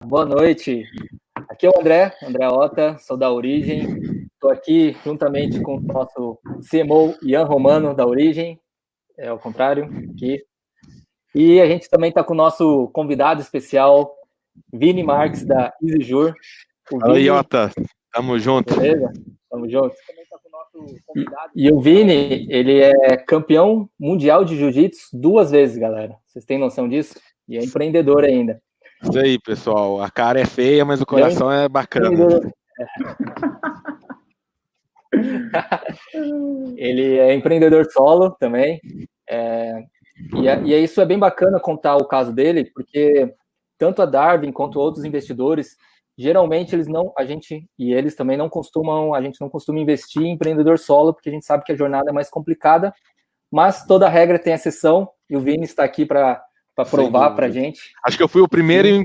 Boa noite. Aqui é o André Ota, sou da Origem. Estou aqui juntamente com o nosso CMO Ian Romano, da Origem. É ao contrário, aqui. E a gente também está com o nosso convidado especial, Vini Marques, da EasyJur. Fala, Iota. Tamo junto. Beleza? Tamo junto. E o Vini, ele é campeão mundial de jiu-jitsu 2 vezes, galera. Vocês têm noção disso? E é empreendedor ainda. Isso aí, pessoal. A cara é feia, mas o coração é bacana. Ele é empreendedor solo também. Isso é bem bacana contar o caso dele, porque tanto a Darwin quanto outros investidores, geralmente eles também não costumam, a gente não costuma investir em empreendedor solo, porque a gente sabe que a jornada é mais complicada, mas toda regra tem exceção, e o Vini está aqui para provar para a gente. Acho que eu fui o primeiro em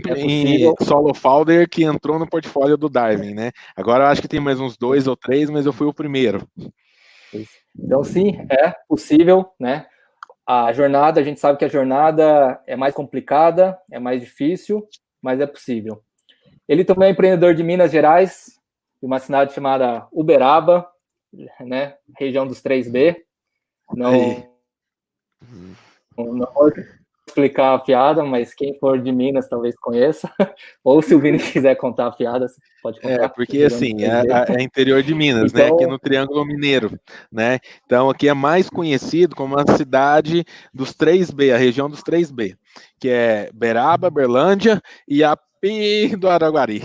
solo founder que entrou no portfólio do Darwin, né? Agora eu acho que tem mais uns 2 ou 3, mas eu fui o primeiro. Então, sim, é possível, né? A gente sabe que a jornada é mais complicada, é mais difícil, mas é possível. Ele também é empreendedor de Minas Gerais, de uma cidade chamada Uberaba, né? Região dos 3B. Não vou explicar a piada, mas quem for de Minas talvez conheça. Ou se o Vini quiser contar a piada, você pode contar. Porque assim, é interior de Minas, então, né? Aqui no Triângulo Mineiro, né? Então aqui é mais conhecido como a cidade dos 3B, a região dos 3B, que é Beraba, Berlândia e Api do Araguari.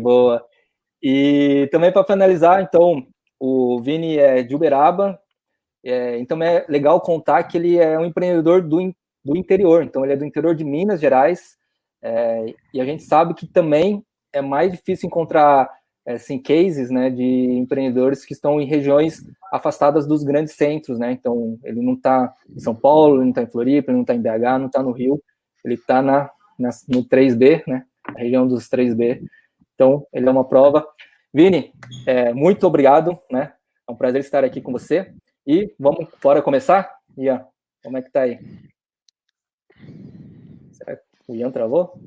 Boa. E também para finalizar, então, o Vini é de Uberaba, então é legal contar que ele é um empreendedor do interior, então ele é do interior de Minas Gerais, e a gente sabe que também é mais difícil encontrar assim, cases, né, de empreendedores que estão em regiões afastadas dos grandes centros, né, então ele não está em São Paulo, ele não está em Floripa, ele não está em BH, não está no Rio, ele está no 3B, né, a região dos 3B, então ele é uma prova. Vini, muito obrigado, né, é um prazer estar aqui com você. E vamos, bora começar? Ian, como é que tá aí? Será que o Ian travou?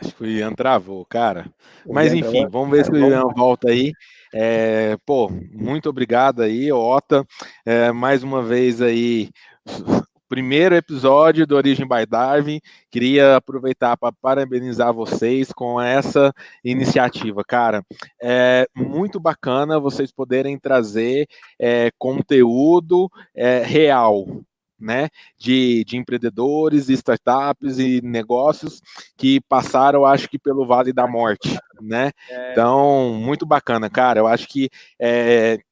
Acho que o Ian travou, cara. Mas enfim, vamos ver se o Ian volta aí. Muito obrigado aí, Ota. Mais uma vez aí, primeiro episódio do Origem by Darwin. Queria aproveitar para parabenizar vocês com essa iniciativa, cara. É muito bacana vocês poderem trazer conteúdo real, né, de empreendedores, startups e negócios que passaram, acho que, pelo Vale da Morte, né? Então, muito bacana, cara. Eu acho que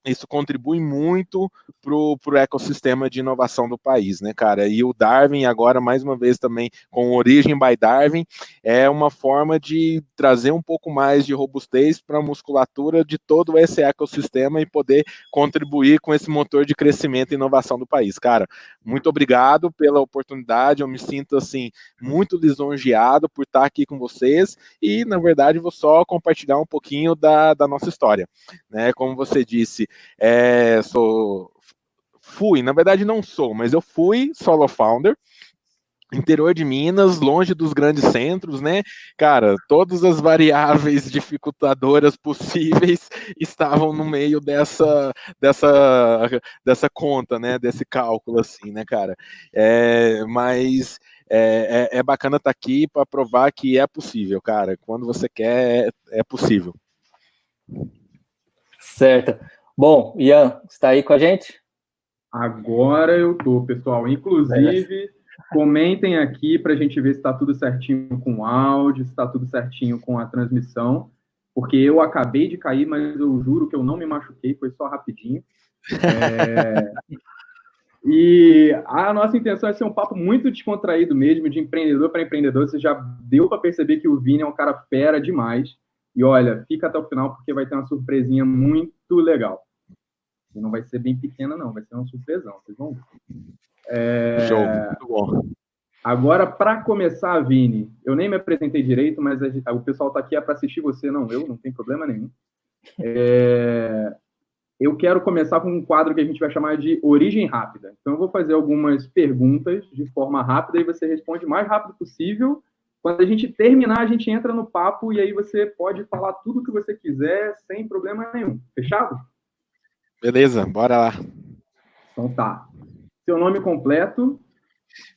isso contribui muito para o ecossistema de inovação do país, né, cara? E o Darwin, agora, mais uma vez, também com Origem by Darwin, é uma forma de trazer um pouco mais de robustez para a musculatura de todo esse ecossistema e poder contribuir com esse motor de crescimento e inovação do país, cara. Muito obrigado pela oportunidade, eu me sinto, assim, muito lisonjeado por estar aqui com vocês e, na verdade, vou só compartilhar um pouquinho da nossa história, né? Como você disse, na verdade não sou, mas eu fui solo founder, interior de Minas, longe dos grandes centros, né? Cara, todas as variáveis dificultadoras possíveis estavam no meio dessa conta, né? Desse cálculo, assim, né, cara? Mas é bacana estar aqui para provar que é possível, cara. Quando você quer, é possível. Certo. Bom, Ian, está aí com a gente? Agora eu tô, pessoal. Inclusive, comentem aqui para a gente ver se está tudo certinho com o áudio, se está tudo certinho com a transmissão, porque eu acabei de cair, mas eu juro que eu não me machuquei, foi só rapidinho. E a nossa intenção é ser um papo muito descontraído mesmo, de empreendedor para empreendedor. Você já deu para perceber que o Vini é um cara fera demais. E olha, fica até o final, porque vai ter uma surpresinha muito legal. E não vai ser bem pequena, não. Vai ser uma surpresão. Vocês vão ver. Show, muito bom. Agora, para começar, Vini, eu nem me apresentei direito, mas o pessoal está aqui para assistir você, não eu, não tem problema nenhum. eu quero começar com um quadro que a gente vai chamar de origem rápida. Então, eu vou fazer algumas perguntas de forma rápida e você responde o mais rápido possível. Quando a gente terminar, a gente entra no papo e aí você pode falar tudo o que você quiser sem problema nenhum. Fechado? Beleza, bora lá. Então tá. Seu nome completo?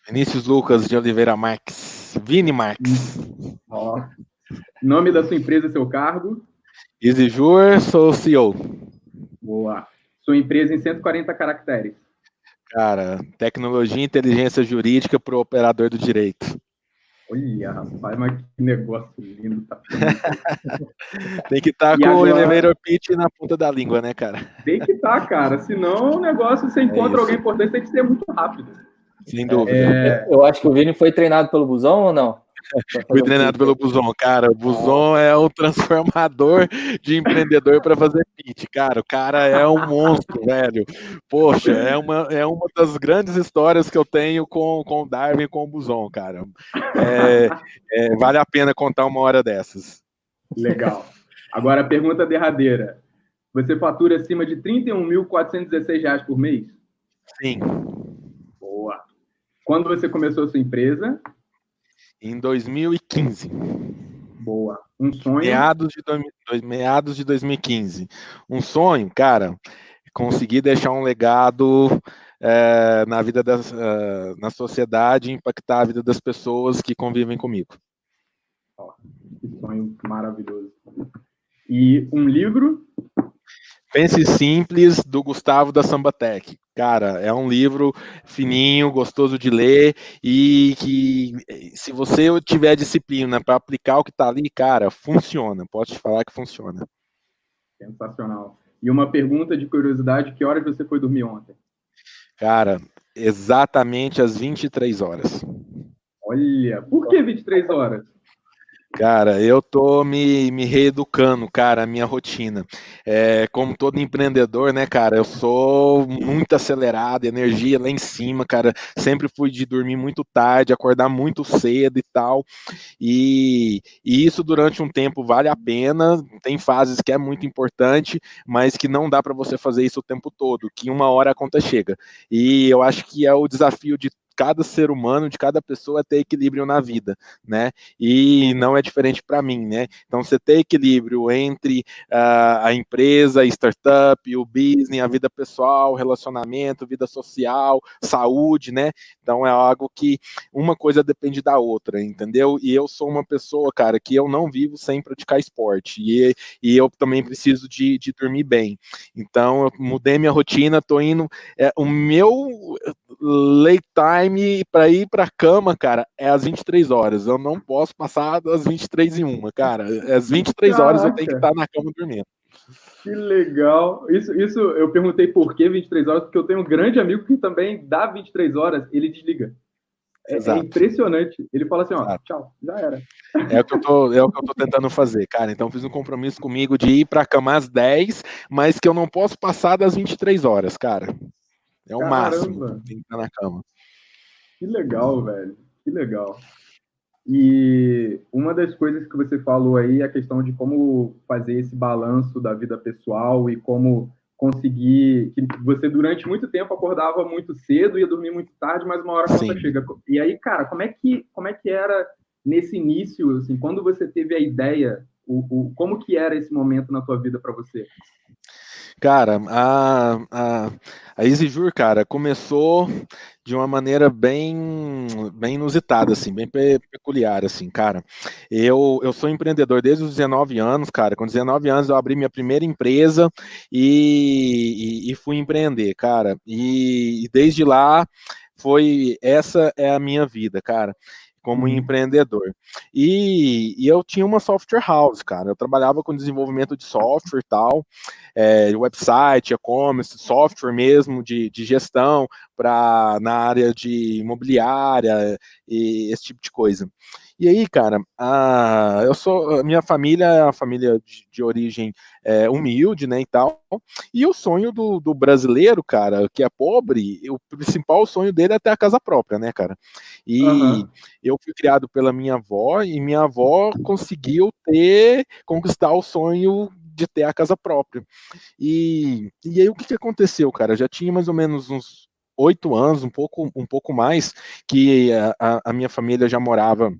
Vinícius Lucas de Oliveira Marques. Vini Marques. Ó. Nome da sua empresa e seu cargo? EasyJur, sou CEO. Boa. Sua empresa em 140 caracteres. Cara, tecnologia e inteligência jurídica para o operador do direito. Olha, rapaz, mas que negócio lindo. Tá Tem que estar com o elevator pitch na ponta da língua, né, cara? Tem que estar, cara. Senão o negócio, você encontra alguém importante, tem que ser muito rápido. Sem dúvida. Eu acho que o Vini foi treinado pelo Busão ou não? Fui treinado pelo Busão, cara. O Busão é o transformador de empreendedor para fazer pitch, cara. O cara é um monstro, velho. Poxa, é uma das grandes histórias que eu tenho com o Darwin e com o Busão, cara. Vale a pena contar uma hora dessas. Legal. Agora a pergunta derradeira. Você fatura acima de R$ 31.416 por mês? Sim. Boa. Quando você começou a sua empresa? Em 2015. Boa. Um sonho? Meados de 2015. Um sonho, cara, conseguir deixar um legado na vida na sociedade, impactar a vida das pessoas que convivem comigo. Que sonho maravilhoso. E um livro? Pense Simples, do Gustavo da Sambatec. Cara, é um livro fininho, gostoso de ler e que, se você tiver disciplina para aplicar o que está ali, cara, funciona. Posso te falar que funciona. Sensacional. E uma pergunta de curiosidade, que horas você foi dormir ontem? Cara, exatamente às 23 horas. Olha, por que 23 horas? Cara, eu tô me reeducando, cara, a minha rotina. Como todo empreendedor, né, cara, eu sou muito acelerado, energia lá em cima, cara. Sempre fui de dormir muito tarde, acordar muito cedo e tal. E isso durante um tempo vale a pena. Tem fases que é muito importante, mas que não dá para você fazer isso o tempo todo, que uma hora a conta chega. E eu acho que é o desafio de cada ser humano, de cada pessoa, ter equilíbrio na vida, né? E não é diferente para mim, né? Então, você ter equilíbrio entre a empresa, a startup, o business, a vida pessoal, relacionamento, vida social, saúde, né? Então, é algo que uma coisa depende da outra, entendeu? E eu sou uma pessoa, cara, que eu não vivo sem praticar esporte. E eu também preciso de dormir bem. Então, eu mudei minha rotina, tô indo... o meu late time para ir para a cama, cara, é às 23 horas. Eu não posso passar das 23h01, cara. Às 23 horas eu tenho que estar na cama dormindo. Que legal. Isso eu perguntei por que 23 horas, porque eu tenho um grande amigo que também dá 23 horas, ele desliga. É impressionante. Ele fala assim, ó, tchau, já era. É o que eu tô tentando fazer, cara. Então, fiz um compromisso comigo de ir para a cama às 10, mas que eu não posso passar das 23 horas, cara. É o máximo. Tem que estar na cama. Que legal, velho. Que legal. E uma das coisas que você falou aí é a questão de como fazer esse balanço da vida pessoal e como conseguir... que você, durante muito tempo, acordava muito cedo, ia dormir muito tarde, mas uma hora a conta chega. E aí, cara, como é que era nesse início, assim, quando você teve a ideia, como que era esse momento na tua vida para você? Cara, a EasyJur, cara, começou de uma maneira bem inusitada, assim, bem peculiar, assim, cara. Eu sou empreendedor desde os 19 anos, cara. Com 19 anos eu abri minha primeira empresa e fui empreender, cara. E desde lá essa é a minha vida, cara, como empreendedor. E eu tinha uma software house, cara. Eu trabalhava com desenvolvimento de software e tal, website, e-commerce, software mesmo de gestão na área de imobiliária e esse tipo de coisa. E aí, cara, minha família é uma família de origem humilde, né, e tal, e o sonho do brasileiro, cara, que é pobre, o principal sonho dele é ter a casa própria, né, cara? E eu fui criado pela minha avó, e minha avó conseguiu conquistar o sonho de ter a casa própria. E aí o que aconteceu, cara? Já tinha mais ou menos uns 8 anos, um pouco mais, que a minha família já morava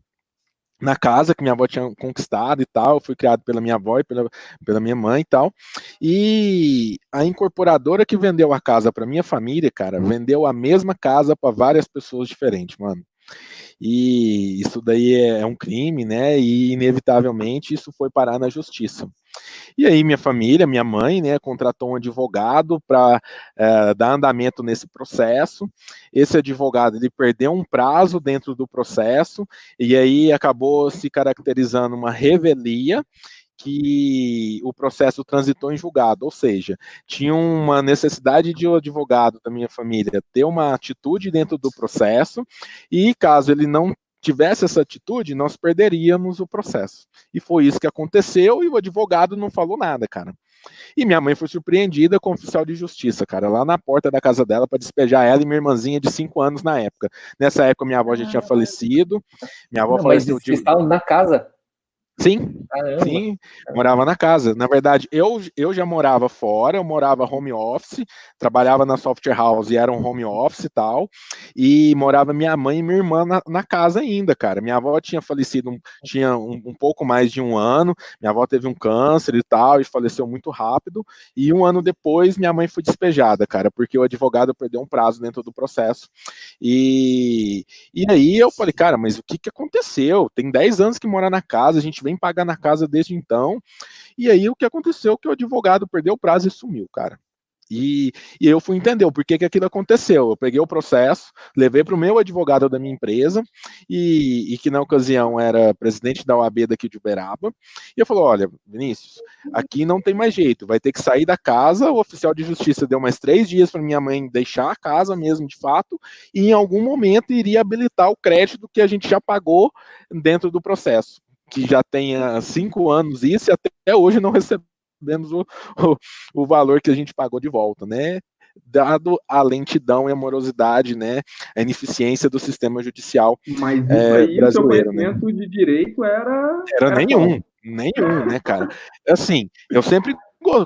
na casa que minha avó tinha conquistado e tal. Eu fui criado pela minha avó e pela minha mãe e tal. E a incorporadora que vendeu a casa para minha família, cara, vendeu a mesma casa para várias pessoas diferentes, mano. E isso daí é um crime, né? E inevitavelmente isso foi parar na justiça. E aí minha família, minha mãe, né, contratou um advogado para dar andamento nesse processo. Esse advogado, ele perdeu um prazo dentro do processo e aí acabou se caracterizando uma revelia, que o processo transitou em julgado, ou seja, tinha uma necessidade de o advogado da minha família ter uma atitude dentro do processo, e caso ele não tivesse essa atitude, nós perderíamos o processo. E foi isso que aconteceu, e o advogado não falou nada, cara. E minha mãe foi surpreendida com o oficial de justiça, cara, lá na porta da casa dela para despejar ela e minha irmãzinha de 5 anos na época. Nessa época minha avó já tinha falecido, minha avó faleceu de... Mas estavam na casa? Sim, caramba, sim, morava na casa. Na verdade, eu já morava fora, eu morava home office, trabalhava na software house e era um home office e tal, e morava minha mãe e minha irmã na casa ainda, cara. Minha avó tinha falecido, tinha um pouco mais de 1 ano, minha avó teve um câncer e tal, e faleceu muito rápido, e 1 ano depois minha mãe foi despejada, cara, porque o advogado perdeu um prazo dentro do processo. E aí eu falei, cara, mas o que aconteceu? Tem 10 anos que mora na casa, a gente vem pagar na casa desde então. E aí o que aconteceu? Que o advogado perdeu o prazo e sumiu, cara. E eu fui entender o porquê que aquilo aconteceu. Eu peguei o processo, levei para o meu advogado da minha empresa, e que na ocasião era presidente da OAB daqui de Uberaba, e eu falei, olha, Vinícius, aqui não tem mais jeito, vai ter que sair da casa. O oficial de justiça deu mais 3 dias para minha mãe deixar a casa mesmo, de fato, e em algum momento iria habilitar o crédito que a gente já pagou dentro do processo, que já tem 5 anos isso, e até hoje não recebemos o valor que a gente pagou de volta, né? Dado a lentidão e a morosidade, né? A ineficiência do sistema judicial brasileiro. Mas seu conhecimento, né, de direito era nenhum, né, cara? Assim, eu sempre,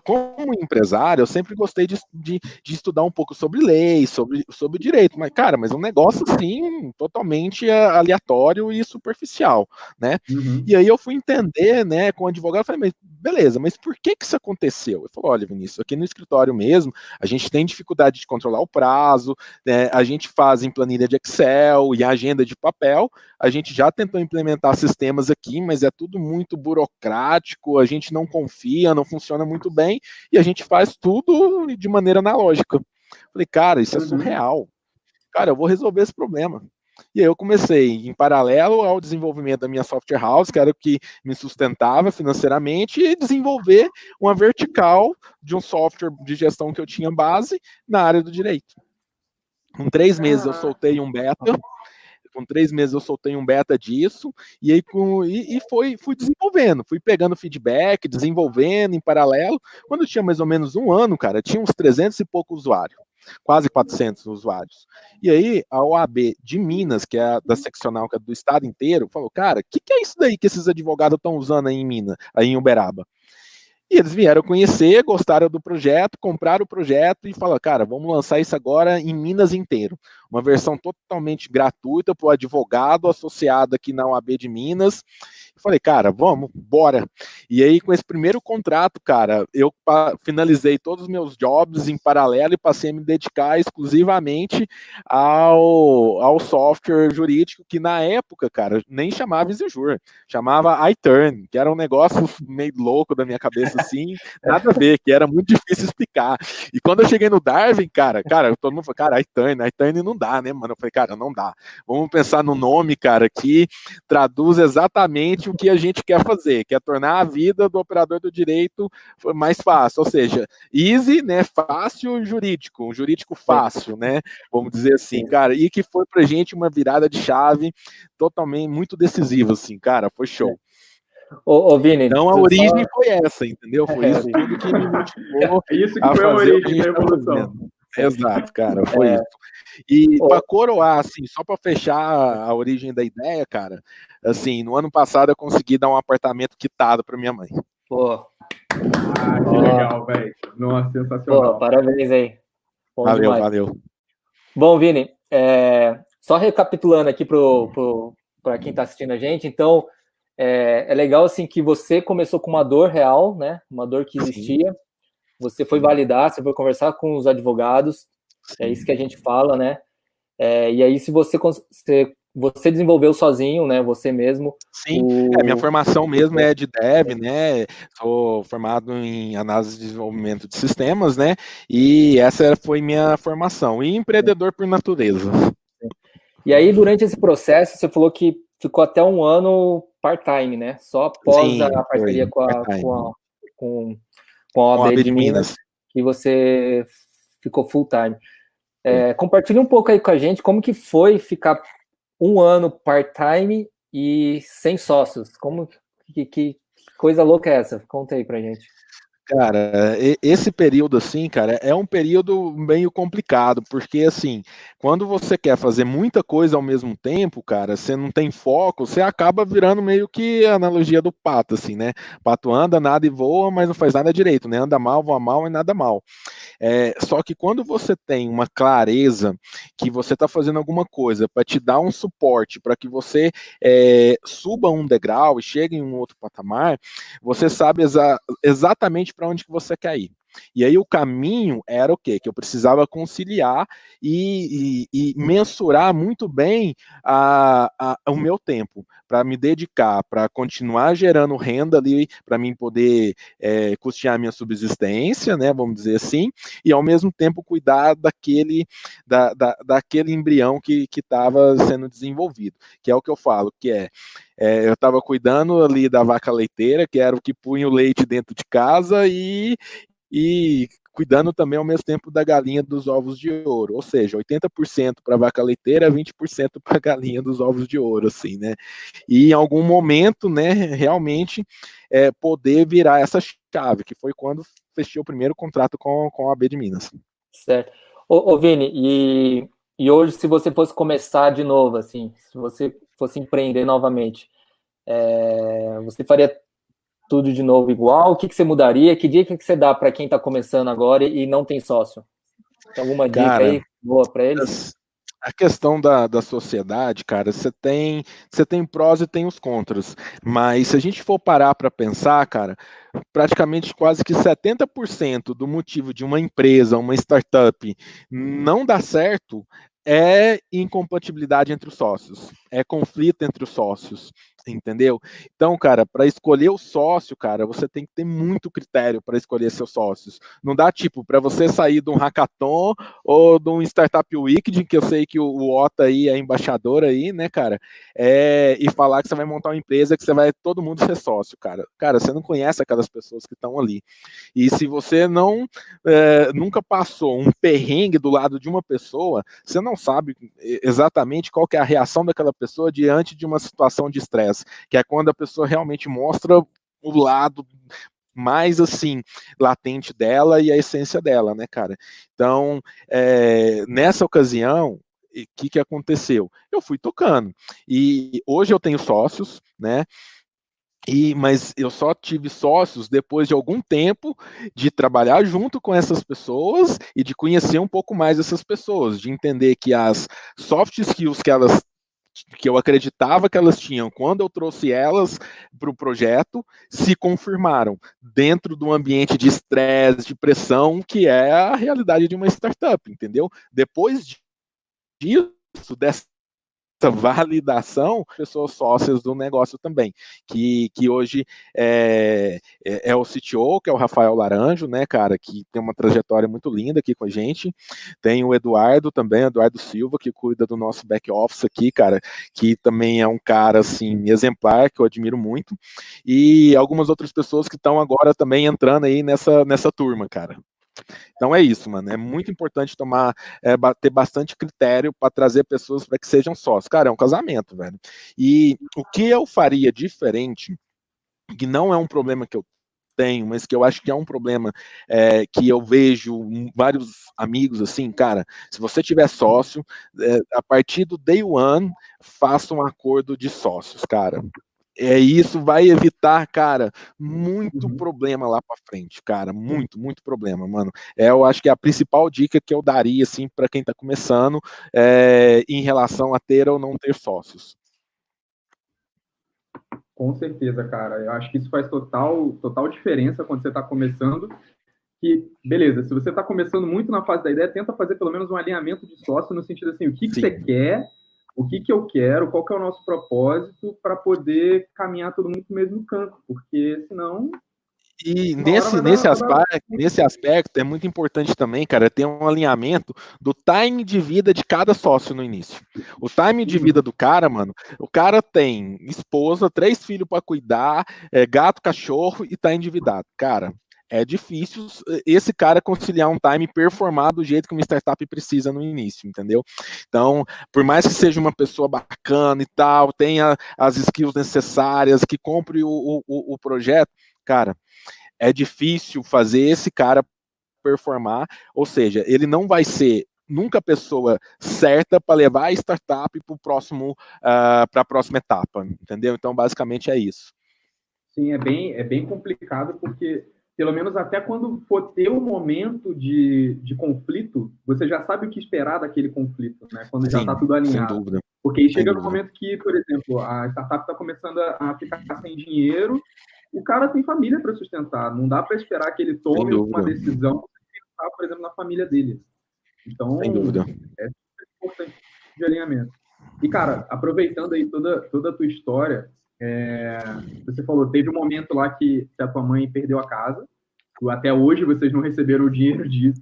como empresário, eu sempre gostei de estudar um pouco sobre lei, sobre direito, mas, cara, um negócio, assim, totalmente aleatório e superficial, né? Uhum. E aí eu fui entender, né, com o advogado, eu falei, mas beleza, mas por que isso aconteceu? Ele falou, olha, Vinícius, aqui no escritório mesmo, a gente tem dificuldade de controlar o prazo, né, a gente faz em planilha de Excel e agenda de papel, a gente já tentou implementar sistemas aqui, mas é tudo muito burocrático, a gente não confia, não funciona muito bem, e a gente faz tudo de maneira analógica. Falei, cara, isso é surreal. Cara, eu vou resolver esse problema. E aí eu comecei, em paralelo ao desenvolvimento da minha software house, que era o que me sustentava financeiramente, e desenvolver uma vertical de um software de gestão que eu tinha base na área do direito. Com 3 meses eu soltei um beta. Com 3 meses eu soltei um beta disso, e aí fui desenvolvendo, fui pegando feedback, desenvolvendo em paralelo. Quando eu tinha mais ou menos 1 ano, cara, tinha uns 300 e poucos usuários, quase 400 usuários. E aí a OAB de Minas, que é da seccional, que é do estado inteiro, falou, cara, o que é isso daí que esses advogados estão usando aí em Minas, aí em Uberaba? E eles vieram conhecer, gostaram do projeto, compraram o projeto e falaram, cara, vamos lançar isso agora em Minas inteiro. Uma versão totalmente gratuita para o advogado associado aqui na OAB de Minas. Eu falei, cara, vamos, bora. E aí, com esse primeiro contrato, cara, eu finalizei todos os meus jobs em paralelo e passei a me dedicar exclusivamente ao software jurídico, que na época, cara, nem chamava EasyJur, chamava iTurn, que era um negócio meio louco da minha cabeça, assim, nada a ver, que era muito difícil explicar. E quando eu cheguei no Darwin, cara, todo mundo falou, cara, iTurn não dá, né, mano? Eu falei, cara, não dá. Vamos pensar no nome, cara, que traduz exatamente o que a gente quer fazer, que é tornar a vida do operador do direito mais fácil, ou seja, easy, né, fácil, jurídico, um jurídico fácil, né, vamos dizer assim, cara, e que foi pra gente uma virada de chave totalmente muito decisiva, assim, cara, foi show. Ô, Vini, então a origem foi essa, entendeu? Foi isso tudo que me motivou isso que foi a origem da evolução. Exato, cara, foi isso. E para coroar, assim, só para fechar a origem da ideia, cara, assim, no ano passado eu consegui dar um apartamento quitado para minha mãe. Pô, Ah, que legal, velho. Nossa, sensacional. Pô, parabéns aí. Bom Valeu, demais. valeu. Bom, Vini, só recapitulando aqui para quem está assistindo a gente, então é legal assim que você começou com uma dor real, né? Uma dor que existia. Sim. Você foi validar, você foi conversar com os advogados, sim. É isso que a gente fala, né? E aí, se você desenvolveu sozinho, né? Você mesmo. Sim, minha formação mesmo é de Dev, né? Sou formado em análise de desenvolvimento de sistemas, né? E essa foi minha formação. E empreendedor por natureza. E aí, durante esse processo, você falou que ficou até um ano part-time, né? Só após sim, a parceria com a OAB de Minas, que você ficou full-time. Compartilha um pouco aí com a gente como que foi ficar um ano part-time e sem sócios. Que coisa louca é essa? Conta aí pra gente. Cara, esse período, assim, cara, é um período meio complicado, porque, assim, quando você quer fazer muita coisa ao mesmo tempo, cara, você não tem foco, você acaba virando meio que a analogia do pato, assim, né? O pato anda, nada e voa, mas não faz nada direito, né? Anda mal, voa mal e nada mal. Só que quando você tem uma clareza que você está fazendo alguma coisa para te dar um suporte, para que você suba um degrau e chegue em um outro patamar, você sabe exatamente para onde que você quer ir. E aí o caminho era o quê? Que eu precisava conciliar e mensurar muito bem o meu tempo, para me dedicar, para continuar gerando renda ali, para mim poder custear a minha subsistência, né, vamos dizer assim, e ao mesmo tempo cuidar daquele embrião que estava sendo desenvolvido, que é o que eu falo, que eu estava cuidando ali da vaca leiteira, que era o que punha o leite dentro de casa, e cuidando também ao mesmo tempo da galinha dos ovos de ouro, ou seja, 80% para a vaca leiteira, 20% para a galinha dos ovos de ouro, assim, né? E em algum momento, né, realmente poder virar essa chave, que foi quando fechei o primeiro contrato com a OAB de Minas. Certo. Ô Vini, e hoje, se você fosse começar de novo, assim, se você fosse empreender novamente, você faria tudo de novo igual? O que você mudaria? Que dica que você dá para quem está começando agora e não tem sócio? Tem alguma dica aí boa para eles? A questão da sociedade, cara, você tem prós e tem os contras, mas se a gente for parar para pensar, cara, praticamente quase que 70% do motivo de uma empresa, uma startup não dar certo é incompatibilidade entre os sócios, é conflito entre os sócios, entendeu? Então, cara, para escolher o sócio, cara, você tem que ter muito critério para escolher seus sócios. Não dá tipo para você sair de um hackathon ou de um Startup Weekend, que eu sei que o Ota aí é embaixador aí, né, cara, e falar que você vai montar uma empresa que você vai todo mundo ser sócio, cara. Cara, você não conhece aquelas pessoas que estão ali. E se você nunca passou um perrengue do lado de uma pessoa, você não sabe exatamente qual que é a reação daquela pessoa diante de uma situação de estresse, que é quando a pessoa realmente mostra o lado mais, assim, latente dela e a essência dela, né, cara? Então, nessa ocasião, o que aconteceu? Eu fui tocando. E hoje eu tenho sócios, né? Mas eu só tive sócios depois de algum tempo de trabalhar junto com essas pessoas e de conhecer um pouco mais essas pessoas, de entender que as soft skills que eu acreditava que elas tinham quando eu trouxe elas para o projeto se confirmaram dentro de um ambiente de estresse, de pressão, que é a realidade de uma startup, entendeu? Depois disso, dessa validação, pessoas sócias do negócio também, que hoje é o CTO, que é o Rafael Laranjo, né, cara, que tem uma trajetória muito linda aqui com a gente. Tem o Eduardo também, Eduardo Silva, que cuida do nosso back office aqui, cara, que também é um cara, assim, exemplar, que eu admiro muito, e algumas outras pessoas que estão agora também entrando aí nessa turma, cara. Então é isso, mano. É muito importante ter bastante critério para trazer pessoas para que sejam sócios. Cara, é um casamento, velho. E o que eu faria diferente, que não é um problema que eu tenho, mas que eu acho que é um problema que eu vejo vários amigos assim, cara, se você tiver sócio, a partir do day one, faça um acordo de sócios, cara. Isso vai evitar, cara, muito problema lá para frente, cara, muito problema, mano. Eu acho que é a principal dica que eu daria, assim, para quem tá começando, em relação a ter ou não ter sócios. Com certeza, cara. Eu acho que isso faz total diferença quando você está começando. Que, beleza, se você está começando muito na fase da ideia, tenta fazer pelo menos um alinhamento de sócio no sentido assim, o que você quer, o que eu quero, qual que é o nosso propósito para poder caminhar todo mundo no mesmo canto, porque senão... E nesse aspecto é muito importante também, cara, ter um alinhamento do time de vida de cada sócio no início. O time de vida do cara, mano, o cara tem esposa, 3 filhos para cuidar, gato, cachorro e tá endividado. Cara, é difícil esse cara conciliar um time performado do jeito que uma startup precisa no início, entendeu? Então, por mais que seja uma pessoa bacana e tal, tenha as skills necessárias, que compre o projeto, cara, é difícil fazer esse cara performar, ou seja, ele não vai ser nunca a pessoa certa para levar a startup para a próxima etapa, entendeu? Então, basicamente é isso. Sim, é bem complicado, porque pelo menos até quando for ter um momento de conflito, você já sabe o que esperar daquele conflito, né? Quando já está tudo alinhado. Sem dúvida. Porque aí chega no momento que, por exemplo, a startup está começando a ficar sem dinheiro, o cara tem família para sustentar, não dá para esperar que ele tome uma decisão sem pensar, por exemplo, na família dele. Então, é super importante de alinhamento. E, cara, aproveitando aí toda a tua história, você falou, teve um momento lá que a tua mãe perdeu a casa, até hoje vocês não receberam o dinheiro disso.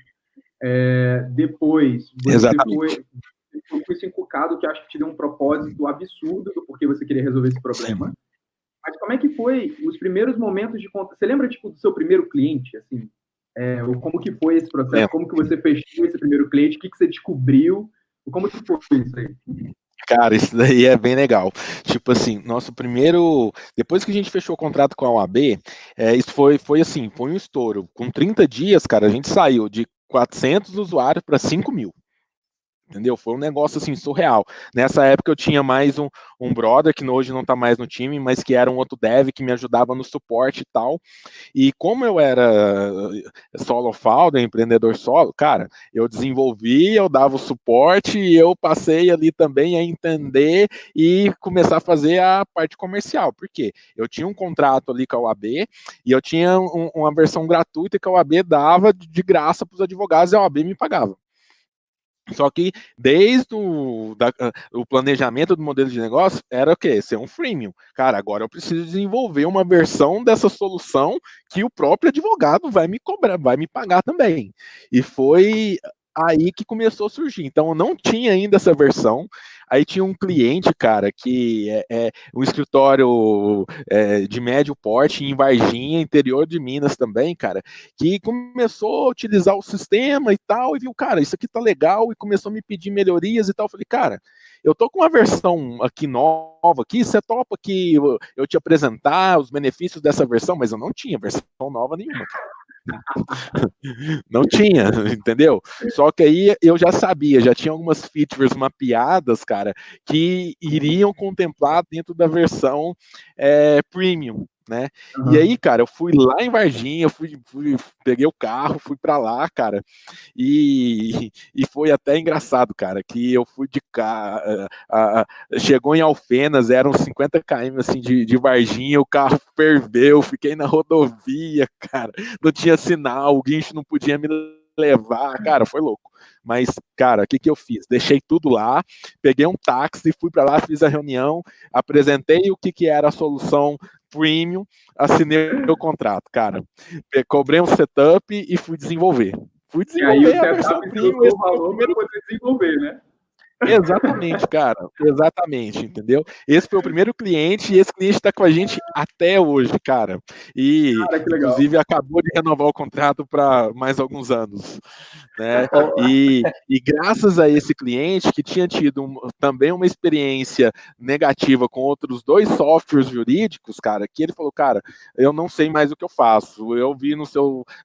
Depois, você foi com isso encucado, que acho que te deu um propósito absurdo do porquê você queria resolver esse problema. Mas como é que foi os primeiros momentos de conta? Você lembra, tipo, do seu primeiro cliente, assim? Como que foi esse processo? Como que você fechou esse primeiro cliente? O que você descobriu? Como que foi isso aí? Cara, isso daí é bem legal. Tipo assim, nosso primeiro... Depois que a gente fechou o contrato com a OAB, isso foi assim, foi um estouro. Com 30 dias, cara, a gente saiu de 400 usuários para 5 mil. Entendeu? Foi um negócio assim surreal. Nessa época eu tinha mais um brother que hoje não tá mais no time, mas que era um outro dev que me ajudava no suporte e tal. E como eu era solo founder, empreendedor solo, cara, eu desenvolvi, eu dava o suporte e eu passei ali também a entender e começar a fazer a parte comercial. Por quê? Eu tinha um contrato ali com a OAB e eu tinha uma versão gratuita que a OAB dava de graça para os advogados e a OAB me pagava. Só que desde o planejamento do modelo de negócio era o quê? Ser um freemium. Cara, agora eu preciso desenvolver uma versão dessa solução que o próprio advogado vai me cobrar, vai me pagar também. E foi aí que começou a surgir. Então eu não tinha ainda essa versão. Aí tinha um cliente, cara, que é um escritório de médio porte em Varginha, interior de Minas também, cara, que começou a utilizar o sistema e tal, e viu, cara, isso aqui tá legal, e começou a me pedir melhorias e tal. Eu falei, cara, eu tô com uma versão aqui nova, aqui, você topa que eu te apresentar os benefícios dessa versão, mas eu não tinha versão nova nenhuma, cara. Não tinha, entendeu? Só que aí eu já sabia, já tinha algumas features mapeadas, cara, que iriam contemplar dentro da versão premium, né? Uhum. E aí, cara, eu fui lá em Varginha, peguei o carro, fui para lá, cara, e foi até engraçado, cara, que eu fui de carro, chegou em Alfenas, eram 50 km assim de Varginha, o carro ferveu, fiquei na rodovia, cara, não tinha sinal, o guincho não podia me levar, cara, foi louco. Mas, cara, o que eu fiz? Deixei tudo lá, peguei um táxi, fui para lá, fiz a reunião, apresentei o que era a solução premium, assinei o contrato, cara. Cobrei um setup e fui desenvolver. E aí o setup premium, esse valor para poder desenvolver, né? Exatamente, cara, exatamente, entendeu? Esse foi o primeiro cliente e esse cliente está com a gente até hoje, cara. E, cara, inclusive, acabou de renovar o contrato para mais alguns anos, né? E graças a esse cliente que tinha tido também uma experiência negativa com outros 2 softwares jurídicos, cara, que ele falou, cara, eu não sei mais o que eu faço. Eu vi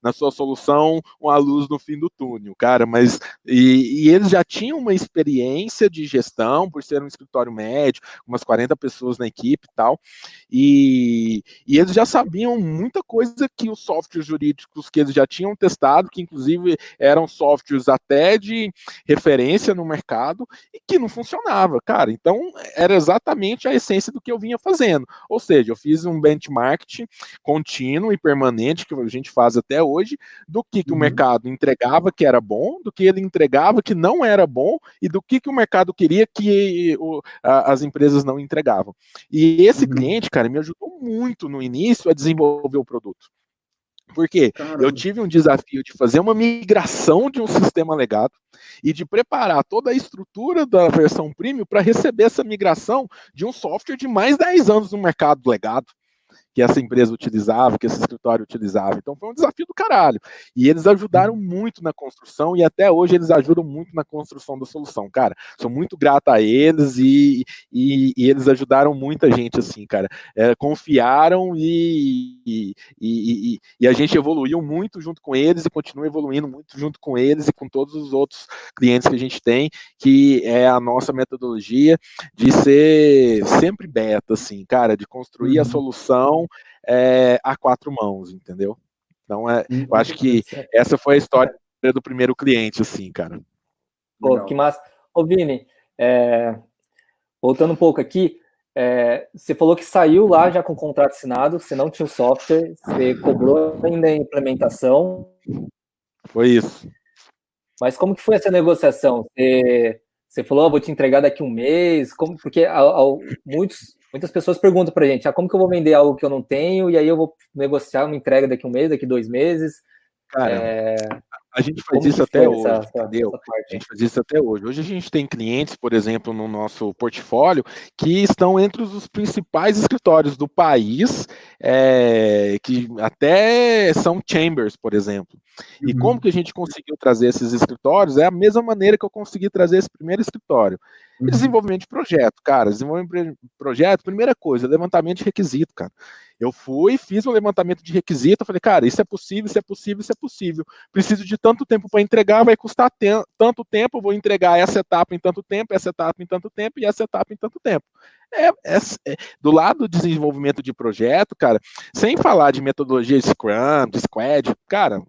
na sua solução uma luz no fim do túnel, cara, mas e eles já tinham uma experiência experiência de gestão, por ser um escritório médio, umas 40 pessoas na equipe e tal, e eles já sabiam muita coisa que os softwares jurídicos que eles já tinham testado, que inclusive eram softwares até de referência no mercado, e que não funcionava, cara. Então, era exatamente a essência do que eu vinha fazendo. Ou seja, eu fiz um benchmark contínuo e permanente, que a gente faz até hoje, do que o mercado entregava que era bom, do que ele entregava que não era bom, e do que o mercado queria que as empresas não entregavam. E esse cliente, cara, me ajudou muito no início a desenvolver o produto. Porque eu tive um desafio de fazer uma migração de um sistema legado e de preparar toda a estrutura da versão premium para receber essa migração de um software de mais de 10 anos no mercado legado, que essa empresa utilizava, que esse escritório utilizava. Então foi um desafio do caralho. E eles ajudaram muito na construção, e até hoje eles ajudam muito na construção da solução, cara. Sou muito grato a eles e eles ajudaram muita gente, assim, cara. Confiaram e a gente evoluiu muito junto com eles e continua evoluindo muito junto com eles e com todos os outros clientes que a gente tem, que é a nossa metodologia de ser sempre beta, assim, cara, de construir a solução a 4 mãos, entendeu? Então, eu acho que essa foi a história do primeiro cliente, assim, cara. Pô, que massa. Ô, Vini, voltando um pouco aqui, você falou que saiu lá já com o contrato assinado, você não tinha o software, você cobrou ainda a implementação. Foi isso. Mas como que foi essa negociação? Você falou, vou te entregar daqui 1 mês, porque muitas pessoas perguntam pra gente, como que eu vou vender algo que eu não tenho, e aí eu vou negociar uma entrega daqui 1 mês, daqui 2 meses? Cara, a gente faz isso até hoje, entendeu? A gente faz isso até hoje. Hoje a gente tem clientes, por exemplo, no nosso portfólio, que estão entre os principais escritórios do país, que até são chambers, por exempro. E como que a gente conseguiu trazer esses escritórios? É a mesma maneira que eu consegui trazer esse primeiro escritório. Desenvolvimento de projeto, cara. Desenvolvimento de projeto, primeira coisa, levantamento de requisito, cara. Eu fiz um levantamento de requisito, falei, cara, isso é possível, isso é possível, isso é possível. Preciso de tanto tempo para entregar, vai custar tanto tempo, vou entregar essa etapa em tanto tempo, essa etapa em tanto tempo e essa etapa em tanto tempo. Do lado do desenvolvimento de projeto, cara, sem falar de metodologia Scrum, de Squad, cara,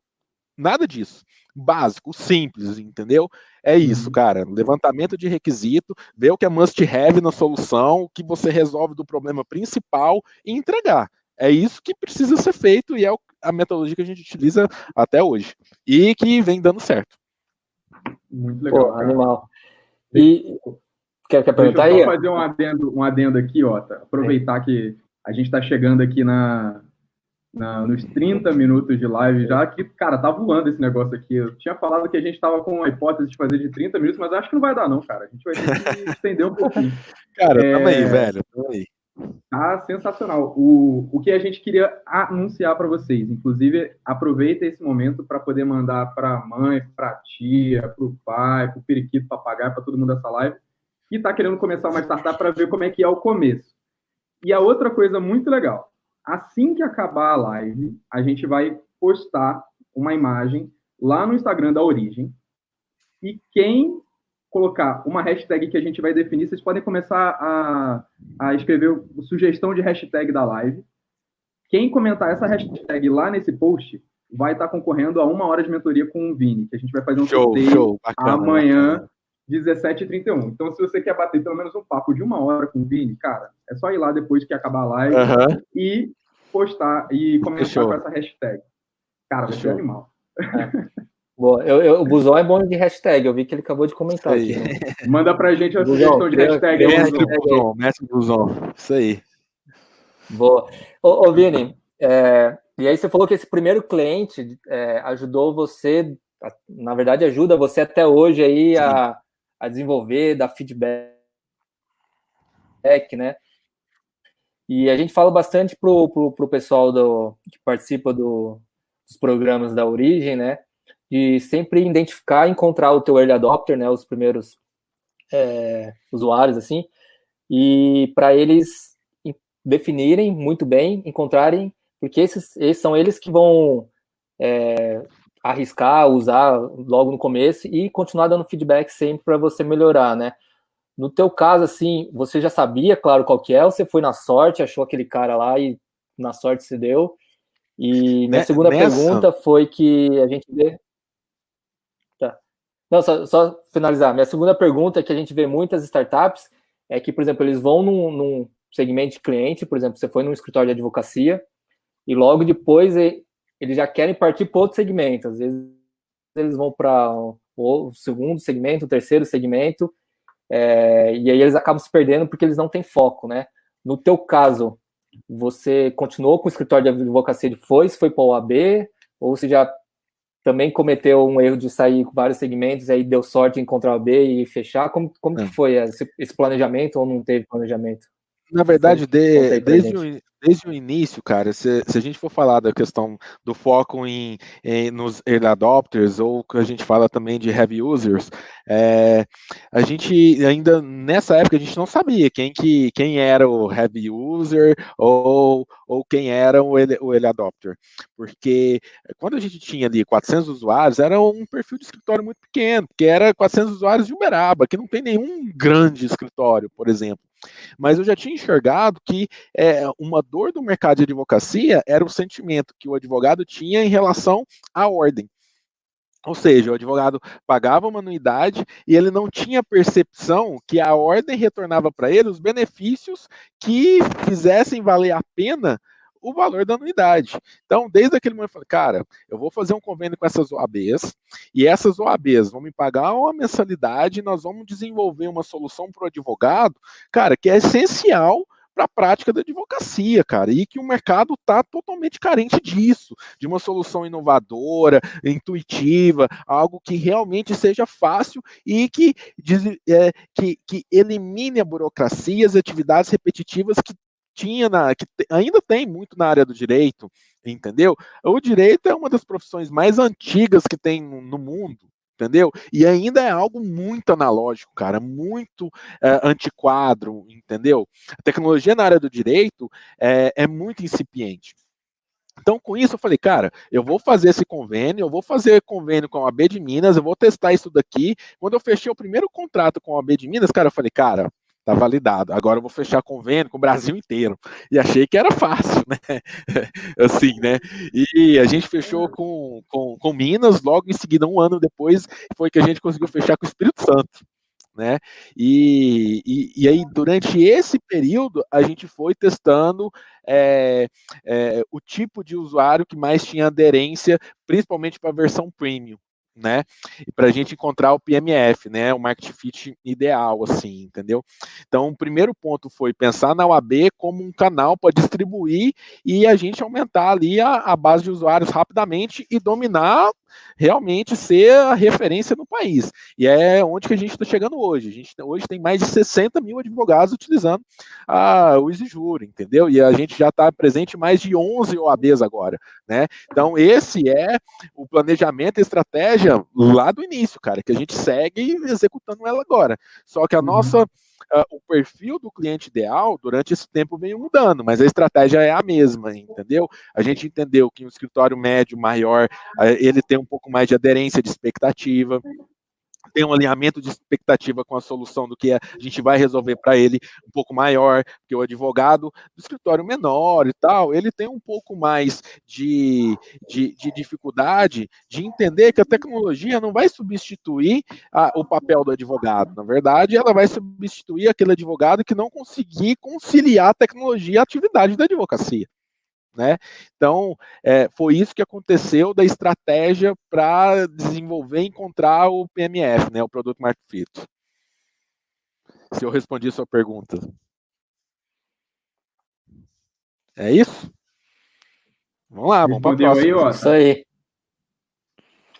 nada disso. Básico, simples, entendeu? É isso, cara. Levantamento de requisito, ver o que é must-have na solução, o que você resolve do problema principal e entregar. É isso que precisa ser feito e é a metodologia que a gente utiliza até hoje. E que vem dando certo. Muito legal. Pô, animal. E quer perguntar aí? Deixa eu só fazer um adendo aqui, Ota. Aproveitar que a gente está chegando aqui nos 30 minutos de live já, que, cara, tá voando esse negócio aqui. Eu tinha falado que a gente tava com a hipótese de fazer de 30 minutos, mas acho que não vai dar não, cara. A gente vai ter que estender um pouquinho. Cara, tamo aí, velho. Tamo aí. Tá sensacional. O que a gente queria anunciar para vocês, inclusive, aproveita esse momento para poder mandar para a mãe, para a tia, para o pai, para o periquito, papagaio, para todo mundo dessa live, que está querendo começar uma startup para ver como é que é o começo. E a outra coisa muito legal, assim que acabar a live, a gente vai postar uma imagem lá no Instagram da Origem, e quem colocar uma hashtag que a gente vai definir, vocês podem começar a escrever sugestão de hashtag da live. Quem comentar essa hashtag lá nesse post vai estar concorrendo a 1 hora de mentoria com o Vini, que a gente vai fazer um sorteio amanhã, 17h31. Então, se você quer bater pelo menos um papo de 1 hora com o Vini, cara, é só ir lá depois que acabar a live e postar e comentar com essa hashtag. Cara, vai ser animal. Boa. O Buzão é bom de hashtag, eu vi que ele acabou de comentar aqui. Né? Manda pra gente a sugestão de hashtag. Mestre Buzão, isso aí. Boa. Ô Vini, e aí você falou que esse primeiro cliente ajudou você, na verdade ajuda você até hoje aí a desenvolver, dar feedback, né? E a gente fala bastante pro pessoal que participa dos programas da Origem, né? De sempre identificar, encontrar o teu early adopter, né, os primeiros usuários, assim, e para eles definirem muito bem, encontrarem, porque esses são eles que vão arriscar, usar logo no começo e continuar dando feedback sempre para você melhorar, né? No teu caso, assim, você já sabia, claro, qual que é, ou você foi na sorte, achou aquele cara lá e na sorte se deu? E minha segunda pergunta foi que a gente vê... Tá. Não, só finalizar. Minha segunda pergunta é que a gente vê muitas startups é que, por exemplo, eles vão num segmento de cliente, por exemplo, você foi num escritório de advocacia e logo depois eles já querem partir para outro segmento. Às vezes eles vão para o segundo segmento, o terceiro segmento, e aí eles acabam se perdendo porque eles não têm foco, né? No teu caso, você continuou com o escritório de advocacia depois, foi para o OAB, ou você já também cometeu um erro de sair com vários segmentos, aí deu sorte em encontrar o B e fechar? Como que foi esse planejamento ou não teve planejamento? Na verdade, desde o início, cara, se a gente for falar da questão do foco nos early adopters, ou que a gente fala também de heavy users, a gente ainda, nessa época, a gente não sabia quem era o heavy user ou quem era o early adopter, porque quando a gente tinha ali 400 usuários, era um perfil de escritório muito pequeno, porque era 400 usuários de Uberaba, que não tem nenhum grande escritório, por exemplo. Mas eu já tinha enxergado que uma dor do mercado de advocacia era o sentimento que o advogado tinha em relação à ordem. Ou seja, o advogado pagava uma anuidade e ele não tinha percepção que a ordem retornava para ele os benefícios que fizessem valer a pena o valor da anuidade. Então, desde aquele momento, eu falei, cara, eu vou fazer um convênio com essas OABs, e essas OABs vão me pagar uma mensalidade, e nós vamos desenvolver uma solução para o advogado, cara, que é essencial para a prática da advocacia, cara, e que o mercado está totalmente carente disso, de uma solução inovadora, intuitiva, algo que realmente seja fácil e que elimine a burocracia, as atividades repetitivas que ainda tem muito na área do direito, entendeu? O direito é uma das profissões mais antigas que tem no mundo, entendeu? E ainda é algo muito analógico, cara, muito antiquado, entendeu? A tecnologia na área do direito é muito incipiente. Então, com isso, eu falei, cara, eu vou fazer esse convênio, eu vou fazer convênio com a OAB de Minas, eu vou testar isso daqui. Quando eu fechei o primeiro contrato com a OAB de Minas, cara, eu falei, cara, tá validado. Agora eu vou fechar convênio com o Brasil inteiro. E achei que era fácil, né? Assim, né? E a gente fechou com Minas, logo em seguida, um ano depois, foi que a gente conseguiu fechar com o Espírito Santo. Né? E aí, durante esse período, a gente foi testando o tipo de usuário que mais tinha aderência, principalmente para a versão premium, né? E para a gente encontrar o PMF, né? O market fit ideal, assim, entendeu? Então, o primeiro ponto foi pensar na OAB como um canal para distribuir e a gente aumentar ali a base de usuários rapidamente e dominar, realmente ser a referência no país. E é onde que a gente está chegando hoje. A gente hoje tem mais de 60 mil advogados utilizando o EasyJury, entendeu? E a gente já está presente em mais de 11 OABs agora, né? Então, esse é o planejamento e estratégia lá do início, cara, que a gente segue executando ela agora. Só que o perfil do cliente ideal, durante esse tempo, veio mudando, mas a estratégia é a mesma, entendeu? A gente entendeu que um escritório médio maior, ele tem um pouco mais de aderência de expectativa, tem um alinhamento de expectativa com a solução do que a gente vai resolver para ele um pouco maior, porque o advogado do escritório menor e tal, ele tem um pouco mais de dificuldade de entender que a tecnologia não vai substituir o papel do advogado. Na verdade, ela vai substituir aquele advogado que não conseguir conciliar a tecnologia e a atividade da advocacia. Né? Então, foi isso que aconteceu da estratégia para desenvolver e encontrar o PMF, né? O Produto Market Fit. Se eu respondi a sua pergunta. É isso? Vamos lá, vamos para a próxima. Isso aí.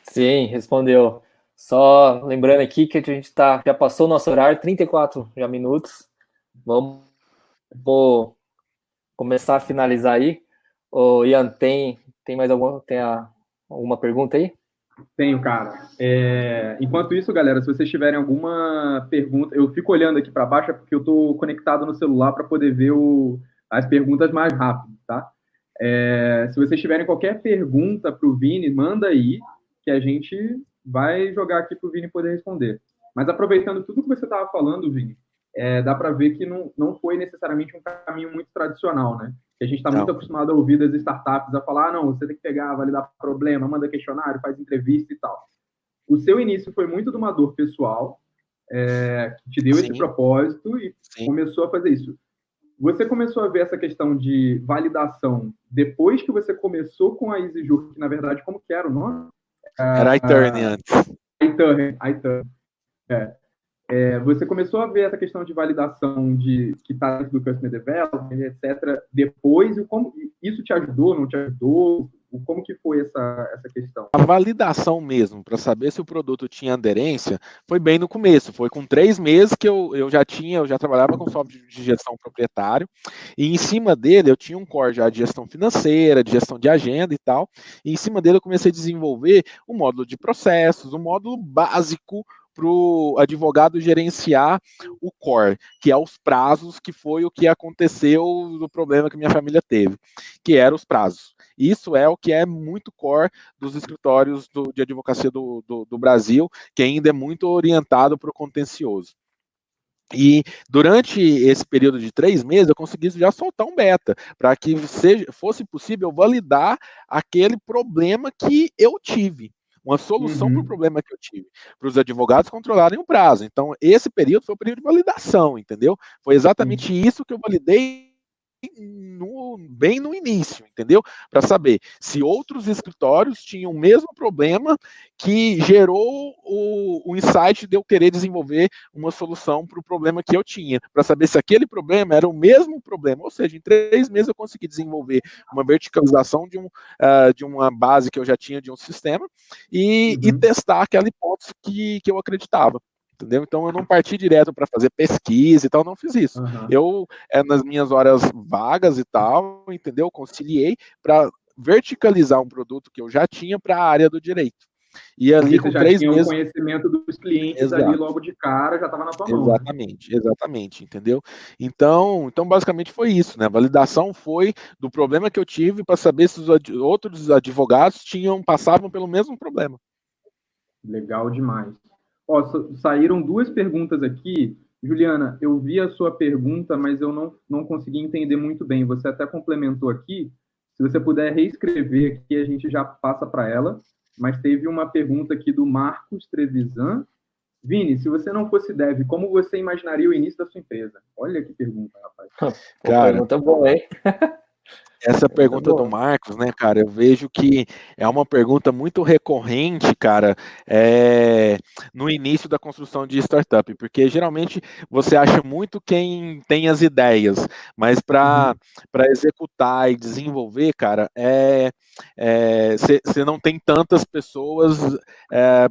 Sim, respondeu. Só lembrando aqui que a gente já passou o nosso horário, 34 minutos. Vamos começar a finalizar aí. Ô, Ian, tem mais alguma pergunta aí? Tenho, cara. Enquanto isso, galera, se vocês tiverem alguma pergunta, eu fico olhando aqui para baixo porque eu estou conectado no celular para poder ver as perguntas mais rápido, tá? Se vocês tiverem qualquer pergunta para o Vini, manda aí, que a gente vai jogar aqui para o Vini poder responder. Mas aproveitando tudo que você estava falando, Vini, dá para ver que não foi necessariamente um caminho muito tradicional, né? Que a gente está muito acostumado a ouvir das startups a falar, não, você tem que pegar, validar problema, manda questionário, faz entrevista e tal. O seu início foi muito de uma dor pessoal, que te deu esse propósito e começou a fazer isso. Você começou a ver essa questão de validação depois que você começou com a EasyJur, que na verdade, como que era o nome? Era iTurn antes. iTurn. Você começou a ver essa questão de validação que está dentro do Customer Development, etc. Depois, como isso te ajudou, não te ajudou? Como que foi essa questão? A validação mesmo, para saber se o produto tinha aderência, foi bem no começo. Foi com 3 meses que eu já trabalhava com software de gestão proprietário, e em cima dele eu tinha um core já de gestão financeira, de gestão de agenda e tal, e em cima dele eu comecei a desenvolver um módulo de processos, um módulo básico para o advogado gerenciar o core, que é os prazos, que foi o que aconteceu do problema que minha família teve, que eram os prazos. Isso é o que é muito core dos escritórios de advocacia do Brasil, que ainda é muito orientado para o contencioso. E durante esse período de 3 meses, eu consegui já soltar um beta, para que fosse possível validar aquele problema que eu tive. Uma solução para o problema que eu tive, para os advogados controlarem o prazo. Então, esse período foi o período de validação, entendeu? Foi exatamente isso que eu validei bem no início, entendeu? Para saber se outros escritórios tinham o mesmo problema que gerou o insight de eu querer desenvolver uma solução para o problema que eu tinha, para saber se aquele problema era o mesmo problema, ou seja, em 3 meses eu consegui desenvolver uma verticalização de uma base que eu já tinha de um sistema e testar aquela hipótese que eu acreditava. Entendeu? Então eu não parti direto para fazer pesquisa e tal, não fiz isso. Eu, nas minhas horas vagas e tal, entendeu? Conciliei para verticalizar um produto que eu já tinha para a área do direito. E ali com 3 meses... o conhecimento dos clientes ali logo de cara, já estava na tua mão. Exatamente, entendeu? Então, basicamente foi isso, né? A validação foi do problema que eu tive para saber se os outros advogados passavam pelo mesmo problema. Legal demais. Saíram 2 perguntas aqui. Juliana, eu vi a sua pergunta, mas eu não consegui entender muito bem. Você até complementou aqui. Se você puder reescrever aqui, a gente já passa para ela. Mas teve uma pergunta aqui do Marcos Trevisan. Vini, se você não fosse dev, como você imaginaria o início da sua empresa? Olha que pergunta, rapaz. Cara, pergunta boa, hein? Essa pergunta do Marcos, né, cara, eu vejo que é uma pergunta muito recorrente, cara, no início da construção de startup, porque geralmente você acha muito quem tem as ideias, mas para executar e desenvolver, cara, você não tem tantas pessoas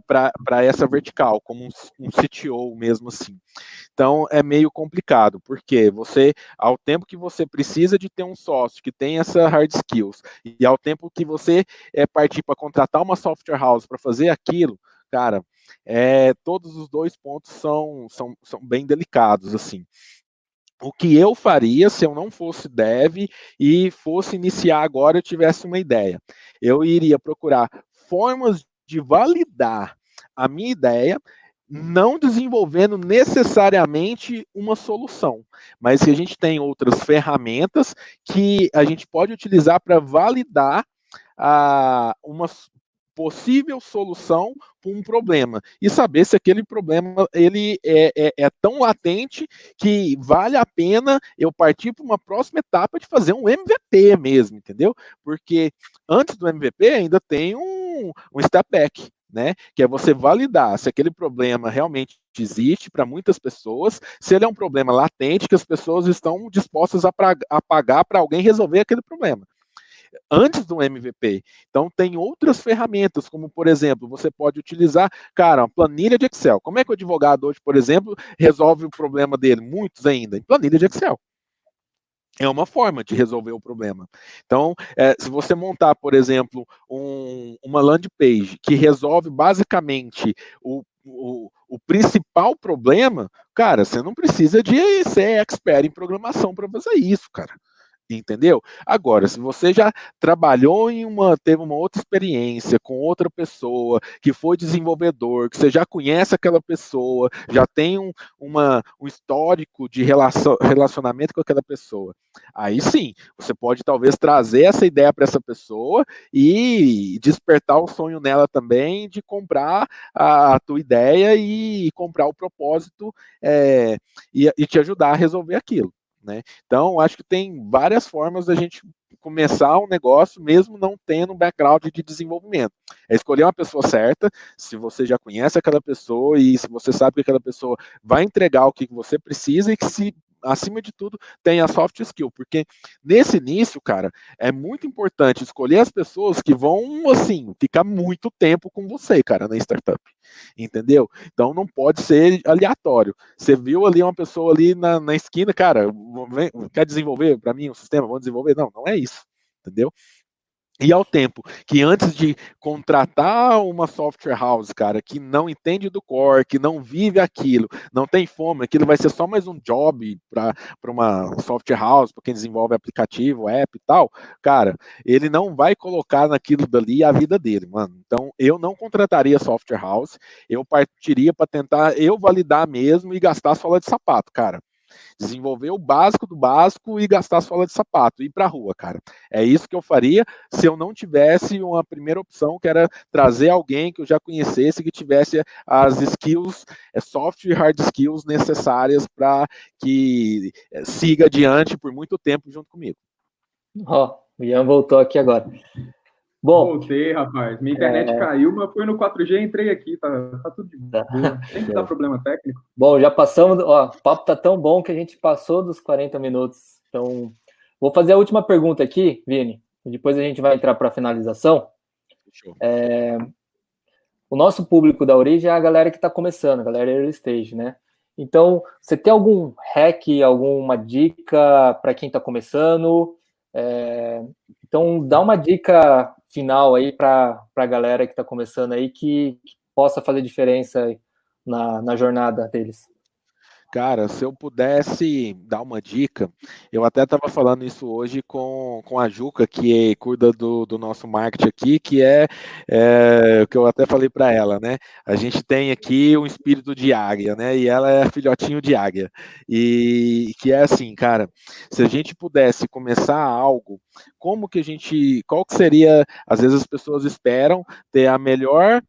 para essa vertical, como um CTO mesmo assim. Então, é meio complicado, porque ao tempo que você precisa de ter um sócio que tem essa hard skills, e ao tempo que você partir para contratar uma software house para fazer aquilo, cara, todos os 2 pontos são bem delicados, assim. O que eu faria se eu não fosse dev e fosse iniciar agora e tivesse uma ideia? Eu iria procurar formas de validar a minha ideia, não desenvolvendo necessariamente uma solução, mas que a gente tem outras ferramentas que a gente pode utilizar para validar uma possível solução para um problema e saber se aquele problema ele é tão latente que vale a pena eu partir para uma próxima etapa de fazer um MVP mesmo, entendeu? Porque antes do MVP ainda tem um step back, né? Que é você validar se aquele problema realmente existe para muitas pessoas, se ele é um problema latente que as pessoas estão dispostas a pagar para alguém resolver aquele problema. Antes do MVP. Então, tem outras ferramentas, como, por exemplo, você pode utilizar, cara, uma planilha de Excel. Como é que o advogado hoje, por exemplo, resolve o problema dele? Muitos ainda, em planilha de Excel. É uma forma de resolver o problema. Então, se você montar, por exemplo, uma landing page que resolve basicamente o principal problema, cara, você não precisa de ser expert em programação para fazer isso, cara. entendeu? Agora, se você já trabalhou teve uma outra experiência com outra pessoa, que foi desenvolvedor, que você já conhece aquela pessoa, já tem um histórico de relacionamento com aquela pessoa, aí sim, você pode talvez trazer essa ideia para essa pessoa e despertar o sonho nela também de comprar a tua ideia e comprar o propósito e te ajudar a resolver aquilo. Né? Então, acho que tem várias formas da gente começar um negócio mesmo não tendo um background de desenvolvimento. É escolher uma pessoa certa, se você já conhece aquela pessoa e se você sabe que aquela pessoa vai entregar o que você precisa e que se acima de tudo, tem a soft skill, porque nesse início, cara, é muito importante escolher as pessoas que vão, assim, ficar muito tempo com você, cara, na startup, entendeu? Então não pode ser aleatório. Você viu ali uma pessoa ali na esquina, cara, quer desenvolver para mim um sistema? Vamos desenvolver? Não, não é isso, entendeu? E ao tempo que antes de contratar uma software house, cara, que não entende do core, que não vive aquilo, não tem fome, aquilo vai ser só mais um job para uma software house, para quem desenvolve aplicativo, app e tal, cara, ele não vai colocar naquilo dali a vida dele, mano. Então, eu não contrataria software house, eu partiria para tentar eu validar mesmo e gastar a sola de sapato, cara. Desenvolver o básico do básico e gastar a sola de sapato, ir para a rua, cara. É isso que eu faria se eu não tivesse uma primeira opção, que era trazer alguém que eu já conhecesse, que tivesse as skills, soft e hard skills necessárias para que siga adiante por muito tempo junto comigo. Ó, o Ian voltou aqui agora. Bom, voltei, rapaz. Minha internet caiu, mas foi no 4G, entrei aqui, tá tudo de boa. Tem que dar problema técnico. Bom, já passamos, ó, o papo tá tão bom que a gente passou dos 40 minutos. Então, vou fazer a última pergunta aqui, Vini. Depois a gente vai entrar para a finalização. O nosso público da origem é a galera que está começando, a galera early stage, né? Então, você tem algum hack, alguma dica para quem está começando? Então, dá uma dica final aí para a galera que está começando aí que possa fazer diferença na jornada deles. Cara, se eu pudesse dar uma dica, eu até estava falando isso hoje com a Juca, que cuida do nosso marketing aqui, que é o que eu até falei para ela, né? A gente tem aqui um espírito de águia, né? E ela é filhotinho de águia. E que é assim, cara, se a gente pudesse começar algo, qual que seria, às vezes as pessoas esperam ter a melhor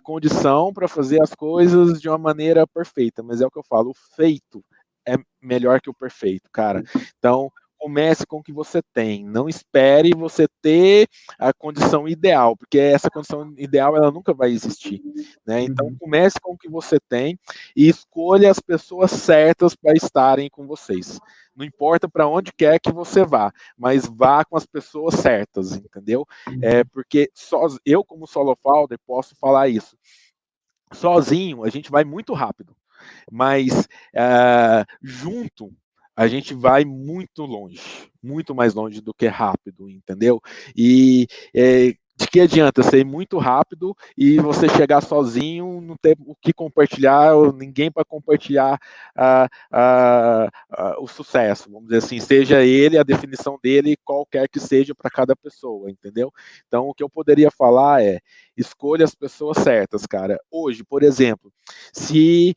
condição para fazer as coisas de uma maneira perfeita, mas é o que eu falo, o feito é melhor que o perfeito, cara. Então, comece com o que você tem, não espere você ter a condição ideal, porque essa condição ideal ela nunca vai existir, né? Então, comece com o que você tem e escolha as pessoas certas para estarem com vocês. Não importa para onde quer que você vá, mas vá com as pessoas certas, entendeu? Porque eu, como solo founder, posso falar isso. Sozinho, a gente vai muito rápido, mas junto, a gente vai muito longe, muito mais longe do que rápido, entendeu? E de que adianta ser muito rápido e você chegar sozinho, não ter o que compartilhar, ninguém para compartilhar o sucesso, vamos dizer assim, seja ele, a definição dele, qualquer que seja para cada pessoa, entendeu? Então, o que eu poderia falar é, escolha as pessoas certas, cara. Hoje, por exemplo, se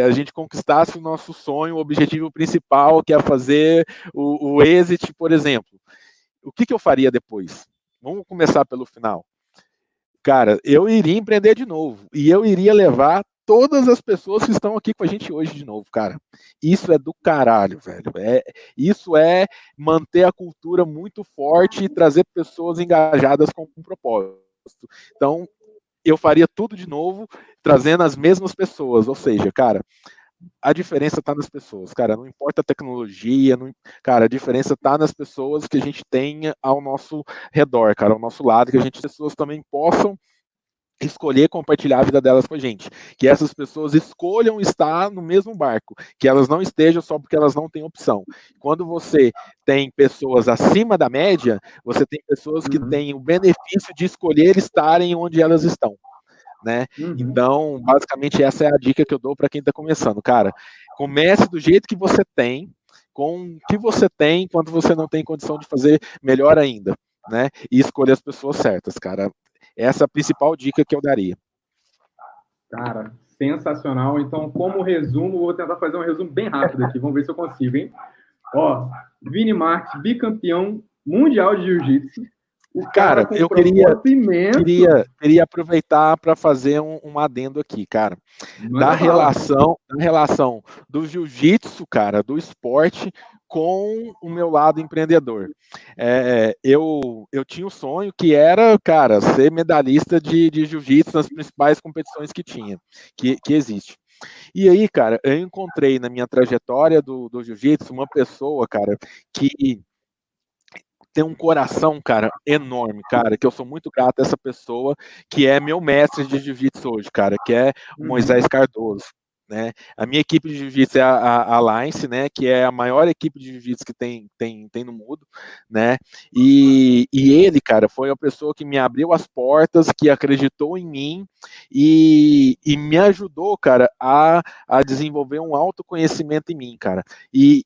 a gente conquistasse o nosso sonho, o objetivo principal, que é fazer o exit, por exemplo, o que eu faria depois? Vamos começar pelo final. Cara, eu iria empreender de novo. E eu iria levar todas as pessoas que estão aqui com a gente hoje de novo, cara. Isso é do caralho, velho. Isso é manter a cultura muito forte e trazer pessoas engajadas com um propósito. Então, eu faria tudo de novo, trazendo as mesmas pessoas. Ou seja, cara, a diferença está nas pessoas, cara, não importa a tecnologia, cara, a diferença está nas pessoas que a gente tem ao nosso redor, cara, ao nosso lado, que as pessoas também possam escolher compartilhar a vida delas com a gente, que essas pessoas escolham estar no mesmo barco, que elas não estejam só porque elas não têm opção. Quando você tem pessoas acima da média, você tem pessoas que têm o benefício de escolher estarem onde elas estão. Né? Então, basicamente, essa é a dica que eu dou para quem está começando. Cara, comece do jeito que você tem, com o que você tem, enquanto você não tem condição de fazer melhor ainda, né? E escolher as pessoas certas, cara. Essa é a principal dica que eu daria. Cara, sensacional. Então, como resumo, vou tentar fazer um resumo bem rápido aqui. Vamos ver se eu consigo, hein? Vini Marques, bicampeão mundial de jiu-jitsu. Cara, eu queria aproveitar para fazer um adendo aqui, cara. Da relação do jiu-jitsu, cara, do esporte, com o meu lado empreendedor. Eu tinha um sonho que era, cara, ser medalhista de jiu-jitsu nas principais competições que existe. E aí, cara, eu encontrei na minha trajetória do jiu-jitsu uma pessoa, cara, que tem um coração, cara, enorme, cara, que eu sou muito grato a essa pessoa, que é meu mestre de jiu-jitsu hoje, cara, que é o Moisés Cardoso, né? A minha equipe de jiu-jitsu é a Alliance, né, que é a maior equipe de jiu-jitsu que tem no mundo, né? E ele, cara, foi a pessoa que me abriu as portas, que acreditou em mim e me ajudou, cara, a desenvolver um autoconhecimento em mim, cara. E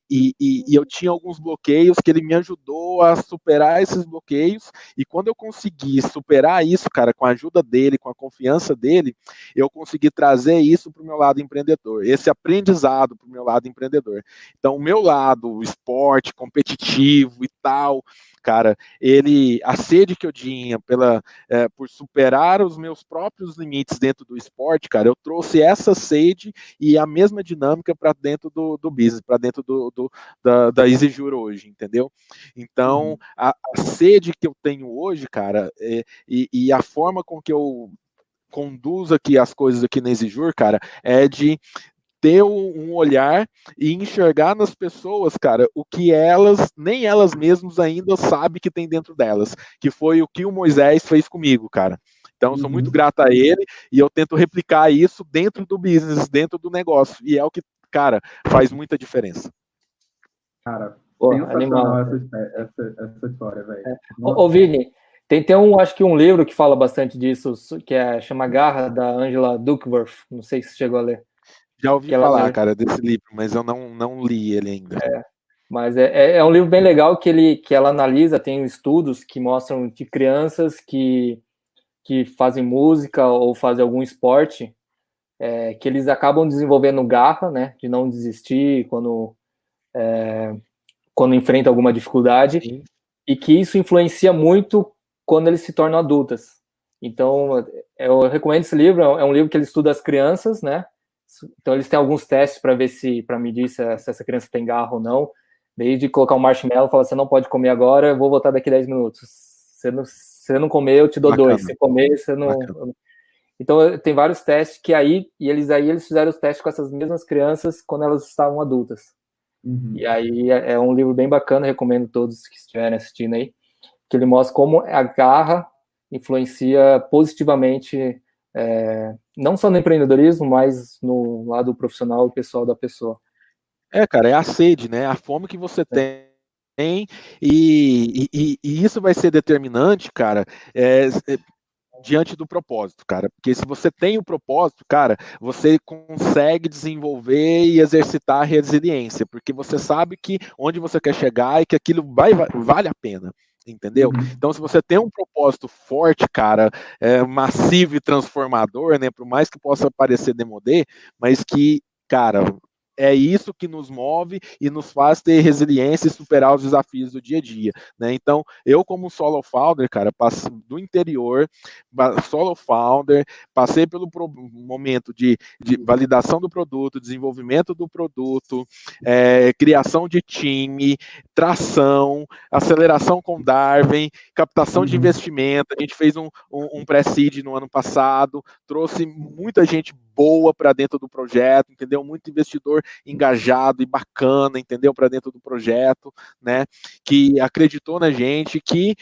eu tinha alguns bloqueios que ele me ajudou a superar esses bloqueios, e quando eu consegui superar isso, cara, com a ajuda dele, com a confiança dele, eu consegui trazer isso para o meu lado empreendedor, esse aprendizado para o meu lado empreendedor. Então, o meu lado, esporte, competitivo e tal, cara, a sede que eu tinha por superar os meus próprios limites dentro do esporte, cara, eu trouxe essa sede e a mesma dinâmica para dentro do business, para dentro da EasyJuro hoje, entendeu? Então, a sede que eu tenho hoje, cara, e a forma com que eu conduzo aqui as coisas aqui na EasyJuro, cara, é de ter um olhar e enxergar nas pessoas, cara, o que nem elas mesmas ainda sabem que tem dentro delas, que foi o que o Moisés fez comigo, cara. Então, eu sou muito grato a ele e eu tento replicar isso dentro do business, dentro do negócio, e é o que, cara, faz muita diferença. Cara, sensacional essa história, velho. Ô, Vini, tem acho que um livro que fala bastante disso, que chama Garra, da Angela Duckworth, não sei se você chegou a ler. Já ouvi falar, cara, desse livro, mas eu não li ele ainda. Mas é um livro bem legal que ela analisa, tem estudos que mostram de crianças que fazem música ou fazem algum esporte, que eles acabam desenvolvendo garra, né, de não desistir quando enfrenta alguma dificuldade. Sim. E que isso influencia muito quando eles se tornam adultas. Então, eu recomendo esse livro, é um livro que ele estuda as crianças, né? Então, eles têm alguns testes para medir se essa criança tem garra ou não. Desde colocar um marshmallow e falar, você não pode comer agora, eu vou voltar daqui 10 minutos. Se você não comer, eu te dou 2. Se comer, você não... Bacana. Então, tem vários testes que eles fizeram os testes com essas mesmas crianças quando elas estavam adultas. E aí é um livro bem bacana, recomendo todos que estiverem assistindo aí, que ele mostra como a garra influencia positivamente, não só no empreendedorismo, mas no lado profissional e pessoal da pessoa. Cara, é a sede, né? A fome que você tem, e isso vai ser determinante, cara, diante do propósito, cara, porque se você tem o propósito, cara, você consegue desenvolver e exercitar a resiliência, porque você sabe que onde você quer chegar e que aquilo vale a pena, entendeu? Então, se você tem um propósito forte, cara, massivo e transformador, né, por mais que possa parecer demodê, mas que, cara, é isso que nos move e nos faz ter resiliência e superar os desafios do dia a dia, né? Então, eu como solo founder, cara, passei do interior, solo founder, passei pelo momento de validação do produto, desenvolvimento do produto, criação de time, tração, aceleração com Darwin, captação de investimento. A gente fez um pré-seed no ano passado, trouxe muita gente boa para dentro do projeto, entendeu? Muito investidor engajado e bacana, entendeu? Para dentro do projeto, né? Que acreditou na gente, que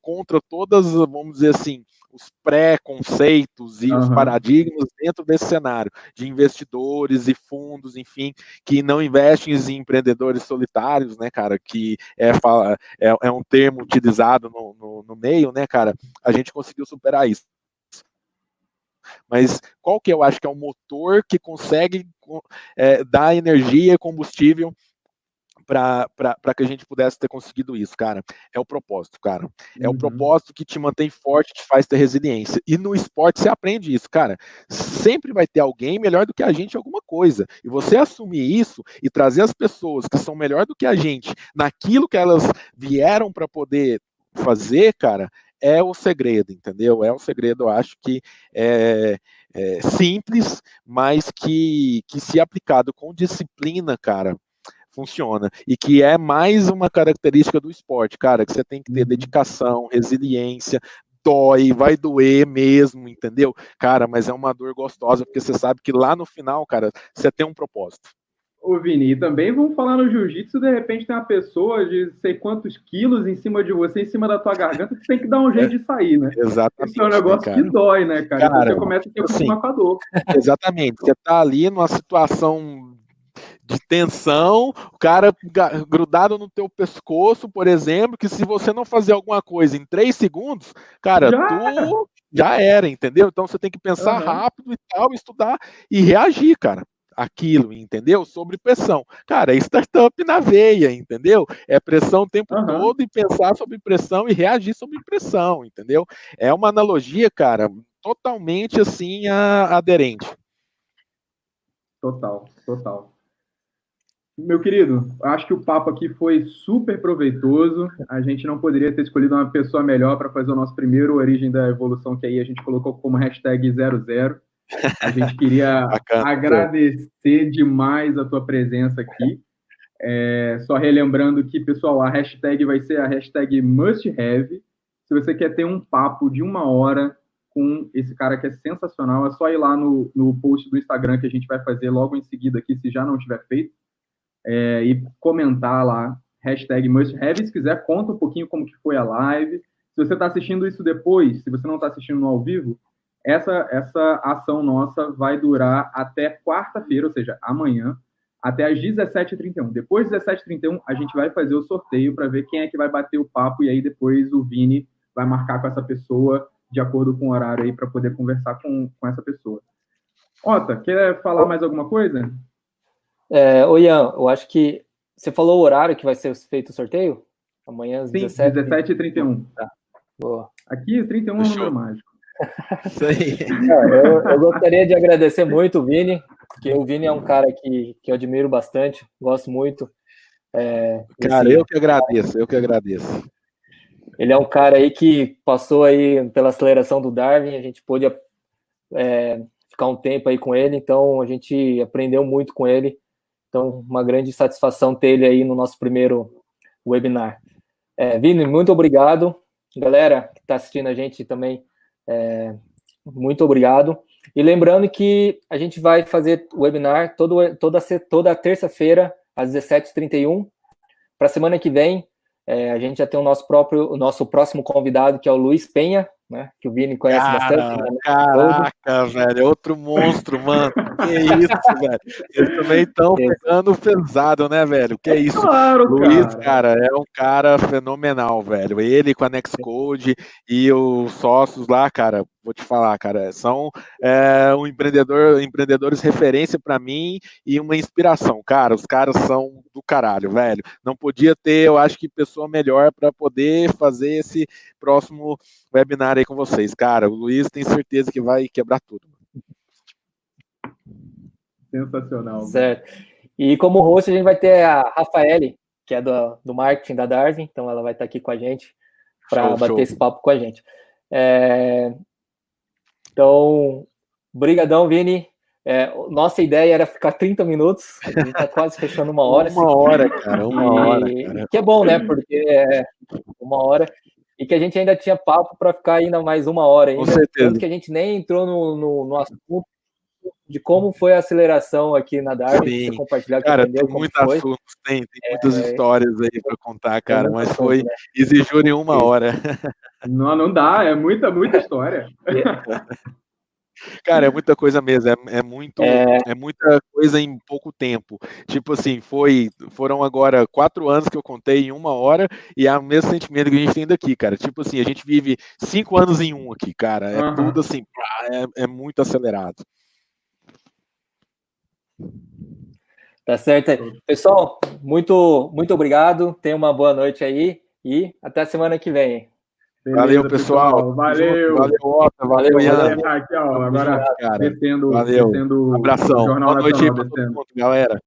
contra todas, vamos dizer assim, os pré-conceitos e os paradigmas dentro desse cenário de investidores e fundos, enfim, que não investem em empreendedores solitários, né, cara, que é um termo utilizado no meio, né, cara, a gente conseguiu superar isso. Mas qual que eu acho que é o motor que consegue dar energia e combustível para que a gente pudesse ter conseguido isso, cara? É o propósito, cara. É o propósito que te mantém forte, te faz ter resiliência. E no esporte você aprende isso, cara. Sempre vai ter alguém melhor do que a gente em alguma coisa. E você assumir isso e trazer as pessoas que são melhor do que a gente naquilo que elas vieram para poder fazer, cara, é o segredo, entendeu? É o segredo, eu acho que é simples, mas que se aplicado com disciplina, cara, funciona. E que é mais uma característica do esporte, cara, que você tem que ter dedicação, resiliência, dói, vai doer mesmo, entendeu? Cara, mas é uma dor gostosa, porque você sabe que lá no final, cara, você tem um propósito. Ô, Vini, e também vamos falar no jiu-jitsu, de repente tem uma pessoa de sei quantos quilos em cima de você, em cima da tua garganta, que tem que dar um jeito de sair, né? Exatamente. Isso é um negócio que dói, né, cara? Cara, você começa a se acostumar com a dor. Exatamente. Você tá ali numa situação de tensão, o cara grudado no teu pescoço, por exemplo, que se você não fazer alguma coisa em 3 segundos, cara, tu já era, entendeu? Então você tem que pensar rápido e tal, estudar e reagir, cara. Aquilo, entendeu? Sobre pressão. Cara, é startup na veia, entendeu? É pressão o tempo todo e pensar sobre pressão e reagir sobre pressão, entendeu? É uma analogia, cara, totalmente assim aderente. Total. Meu querido, acho que o papo aqui foi super proveitoso. A gente não poderia ter escolhido uma pessoa melhor para fazer o nosso primeiro Origem da Evolução, que aí a gente colocou como hashtag 00. A gente queria agradecer demais a tua presença aqui. Só relembrando que, pessoal, a hashtag vai ser a hashtag MustHave. Se você quer ter um papo de 1 hora com esse cara que é sensacional, é só ir lá no post do Instagram que a gente vai fazer logo em seguida aqui, se já não tiver feito, e comentar lá, hashtag MustHave. Se quiser, conta um pouquinho como que foi a live. Se você está assistindo isso depois, se você não está assistindo no ao vivo, essa ação nossa vai durar até quarta-feira, ou seja, amanhã, até às 17h31. Depois das 17h31, a gente vai fazer o sorteio para ver quem é que vai bater o papo, e aí depois o Vini vai marcar com essa pessoa de acordo com o horário aí para poder conversar com essa pessoa. Ota, quer falar mais alguma coisa? Ô Ian, eu acho que você falou o horário que vai ser feito o sorteio? Amanhã às 17h31. Tá, boa. Aqui, 31 é um número mágico. Isso aí. Eu gostaria de agradecer muito o Vini, porque o Vini é um cara que eu admiro bastante, gosto muito. Cara, eu que agradeço. Ele é um cara aí que passou aí pela aceleração do Darwin, a gente pôde ficar um tempo aí com ele, então a gente aprendeu muito com ele. Então, uma grande satisfação ter ele aí no nosso primeiro webinar. Vini, muito obrigado. Galera que está assistindo a gente também, muito obrigado. E lembrando que a gente vai fazer o webinar toda terça-feira, às 17h31. Para a semana que vem, a gente já tem o nosso próximo convidado, que é o Luiz Penha, né, que o Vini conhece bastante. Né? Caraca, velho, outro monstro, mano. Que isso, velho. Eles também estão pegando pesado, né, velho? Que isso. Claro, Luiz, cara, é um cara fenomenal, velho. Ele com a Nextcode e os sócios lá, cara, vou te falar, cara, são empreendedores referência para mim e uma inspiração. Cara, os caras são do caralho, velho. Não podia ter, eu acho que, pessoa melhor para poder fazer esse próximo webinar aí com vocês. Cara, o Luiz tem certeza que vai quebrar tudo. Sensacional. Certo. E como host, a gente vai ter a Rafaele, que é do marketing da Darwin, então ela vai estar aqui com a gente para bater esse papo com a gente. Então, brigadão, Vini. Nossa ideia era ficar 30 minutos, a gente está quase fechando 1 hora. Uma hora, cara. Que é bom, né? Porque 1 hora. E que a gente ainda tinha papo para ficar ainda mais 1 hora ainda. Com certeza. Tanto que a gente nem entrou no assunto de como foi a aceleração aqui na Darwin, você compartilhar que aprendeu, tem muitos assuntos, tem muitas histórias aí para contar, cara, mas foi, né? Exigiu em 1 hora. Não dá, é muita história. Cara, é muita coisa mesmo, é muita coisa em pouco tempo. Tipo assim, foram agora 4 anos que eu contei em 1 hora, e é o mesmo sentimento que a gente tem daqui, cara. Tipo assim, a gente vive 5 anos em 1 aqui, cara. É tudo assim, é muito acelerado. Tá certo. Pessoal, muito obrigado. Tenha uma boa noite aí e até a semana que vem. Beleza, valeu, pessoal. Valeu. Valeu, Otto. Valeu, Ian. Aqui, ó, agora descendo valeu. o Abração. Jornal Boa noite aí Nacional. pra todo mundo, galera.